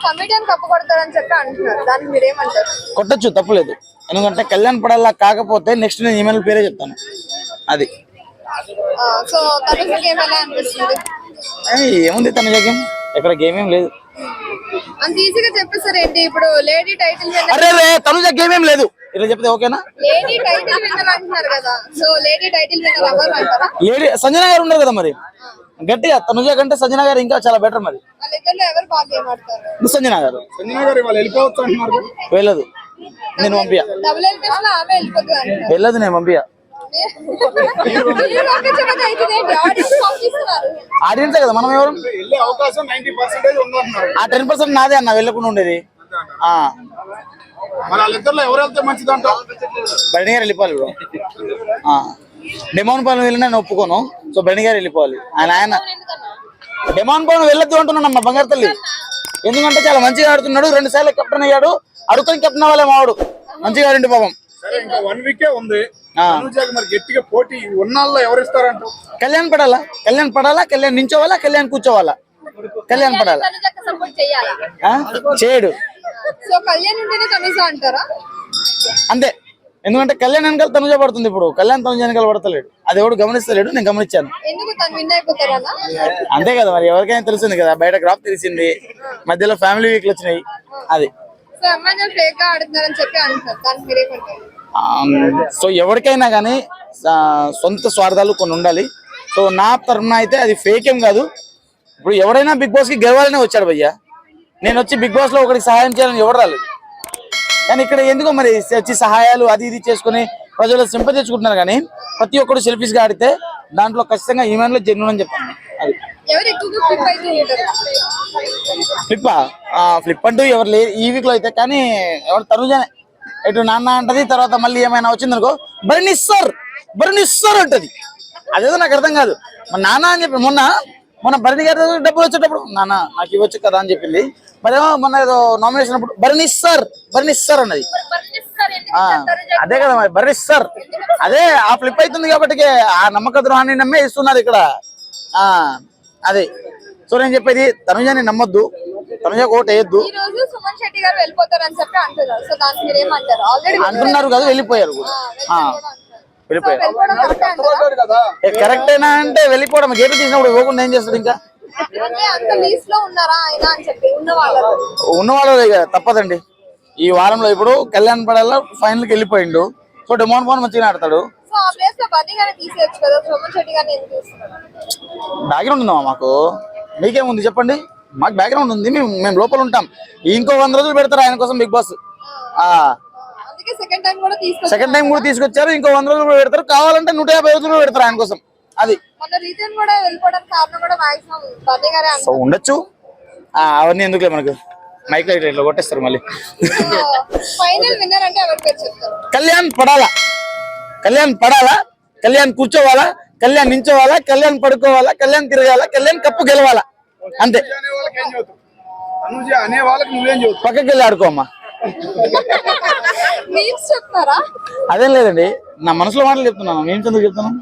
Comedian cup కొడతారని చెప్పి అంటున్నారు, దానికి మీరేమంటారు? కొట్టచ్చు, తప్పులేదు. ఎందుకంటే కళ్యాణ్ పడాలా కాకపోతే నెక్స్ట్ నేను ఈమెయిల్ పేరే చెప్తాను. అది సో తనుజ గేమ్ ఎలా అనిపిస్తుంది? ఏముంది తనుజ గేమ్, ఎక్కడ గేమ్ ఏం లేదు. అంత ఈజీగా చెప్పేసారు ఏంటి? ఇప్పుడు లేడీ టైటిల్ అరే తనుజ గేమ్ ఏం లేదు, ఇలా చెప్తే ఓకేనా? లేడీ టైటిల్ విన్నర్ అంటున్నారు కదా, సో లేడీ టైటిల్ విన్నర్ అవ్వాలి అంటారా? లేడీ సంజన గారు ఉన్నారు కదా, మరి గట్టిగా తనుజ కంటే సంజన గారు ఇంకా చాలా బెటర్. మరి వాళ్ళిద్దరిలో ఎవరు బాగా గేమ్ ఆడతారు? సంజన గారు. వెళ్ళిపోవచ్చు అంటున్నారు. వెళ్ళదు, నేను పంపియా. డబుల్ ఎలిమినేషన్ ఆమె వెళ్ళిపోతుంది అంటారు. వెళ్ళదు, నేను పంపియా. ఆడియన్సే కదా, మనం ఎవరు? అవకాశం 90% ఉందంటున్నారు. ఆ 10% నాదే అన్న, వెళ్ళకుండా ఉండేది. వాళ్ళిద్దరిలో ఎవరు వెళ్తే మంచిదంట? బయట గారు వెళ్ళిపోవాలి బ్రో. డెమోన్ పవన్ వెళ్ళినా నేను ఒప్పుకోను. సో బయట గారు వెళ్ళిపోవాలి. ఆయన డెమోన్ పవన్ వెళ్ళొద్దు అంటున్నాను మా బంగారు తల్లి. ఎందుకంటే చాలా మంచిగా ఆడుతున్నాడు, 2 సార్లు కెప్టెన్ అయ్యాడు. అడుగుని కెప్టెన్ అవ్వాలి మావాడు, మంచిగా ఆడిండు పాపం. సరే, ఇంకా 1 వీకే ఉంది. మరి గట్టిగా పోటీ ఉన్నాళ్ళలో ఎవరు ఇస్తారంట? కళ్యాణ్ పడాలా, కళ్యాణ్ నించోవాలా, కళ్యాణ్ కూర్చోవాలా? కళ్యాణ్ పడాలా, చేయడు. సో కళ్యాణ్ ఉంటేనే తనుజ అంటారా? అంతే, ఎందుకంటే కళ్యాణ్ వెనకాల తనుజ పడుతుంది. ఇప్పుడు కళ్యాణ్ తనుజ వెనకాల పడతలేడు, అది ఎవడు గమనిస్తలేడు, నేను గమనించాను. ఎందుకు తను విన్ అయిపోతారా? అంతే కదా, మరి ఎవరికైనా తెలిసింది కదా, బయట గ్రాఫ్ తెలిసింది, మధ్యలో ఫ్యామిలీ వీక్లు వచ్చినాయి. అది సో అమ్మాయిలు ఫేక్ గా ఆడుతున్నారని చెప్పి అంటున్నారు, దానికి మీరేమంటారు? సో ఎవరికైనా కానీ సొంత స్వార్థాలు కొన్ని ఉండాలి. సో నా తరఫున అయితే అది ఫేక్ ఏం కాదు. ఇప్పుడు ఎవరైనా బిగ్ బాస్ కి గెలవాలనే వచ్చాడు భయ్యా. నేను వచ్చి బిగ్ బాస్ లో ఒకరికి సహాయం చేయాలని ఎవరు రాలేదు. కానీ ఇక్కడ ఎందుకో మరి వచ్చి సహాయాలు అది ఇది చేసుకుని ప్రజలు సింపతి తెచ్చుకుంటున్నారు. కానీ ప్రతి ఒక్కరు సెల్ఫీస్ గా ఆడితే దాంట్లో ఖచ్చితంగా ఈమెయిల్లో జెన్యూన్ అని చెప్తాను. అది ఫ్లిప్ అంటూ ఎవరు లేదు ఈ వీక్ లో అయితే. కానీ ఎవరు తనుజనే ఎటు నాన్న అంటది, తర్వాత మళ్ళీ ఏమైనా వచ్చిందనుకో బర్నిస్సర్ అంటది. అదేదో నాకు అర్థం కాదు. మన నాన్న అని చెప్పి మొన్న భరణి గారి డబ్బులు వచ్చేటప్పుడు నాన్న నాకు ఇవ్వచ్చు కదా అని చెప్పింది. మరేమో మొన్న ఏదో నామినేషన్ అప్పుడు బర్నిస్సర్ అన్నది. అదే కదా మరి బర్నిస్సర్, అదే ఆ ఫ్లిప్ అవుతుంది కాబట్టి ఆ నమ్మక ద్రోహాన్ని నమ్మే ఇస్తున్నారు ఇక్కడ. అదే సో నేను చెప్పేది, తనుజని నమ్మొద్దు, తనుజ ఓటు వేయద్దు. అంటున్నారు కదా, వెళ్ళిపోయారు కూడా. కరెక్టేనా అంటే వెళ్ళిపోవడం, గేట్ తీసినప్పుడు ఇవ్వకుండా ఏం చేస్తారు? ఇంకా ఉన్నవాళ్ళు తప్పదండి. ఈ వారంలో ఇప్పుడు కళ్యాణ్ పడాల ఫైనల్ కి వెళ్ళిపోయిండు. సో డెమోన్ పవన్ మంచిగా ఆడతాడు. బ్యాక్గ్రౌండ్ ఉందా మాకు? మీకేముంది చెప్పండి? మాకు బ్యాక్గ్రౌండ్ ఉంది, మేము లోపల ఉంటాం. ఇంకో 100 రోజులు పెడతారు ఆయన కోసం బిగ్ బాస్. సెకండ్ టైం కూడా తీసుకొచ్చారు, ఇంకో 100 రోజులు కూడా పెడతారు. కావాలంటే 150 రోజులు కూడా పెడతారు ఆయన కోసం. అది ఉండొచ్చు, అవన్నీ ఎందుకులే మనకు. మైక్ లైట్ ఇట్లా కొట్టేస్తారు మళ్ళీ. కళ్యాణ్ పడాలా, కళ్యాణ్ కూర్చోవాలా, కళ్యాణ్ నించోవాలా, కళ్యాణ్ పడుకోవాలా, కళ్యాణ్ తిరగాల, కళ్యాణ్ కప్పు గెలవాలా, అంతే. పక్కకి వెళ్ళి ఆడుకోమ్మా. అదేం లేదండి, నా మనసులో మాటలు చెప్తున్నాను. మేము ఎందుకు చెప్తున్నాను?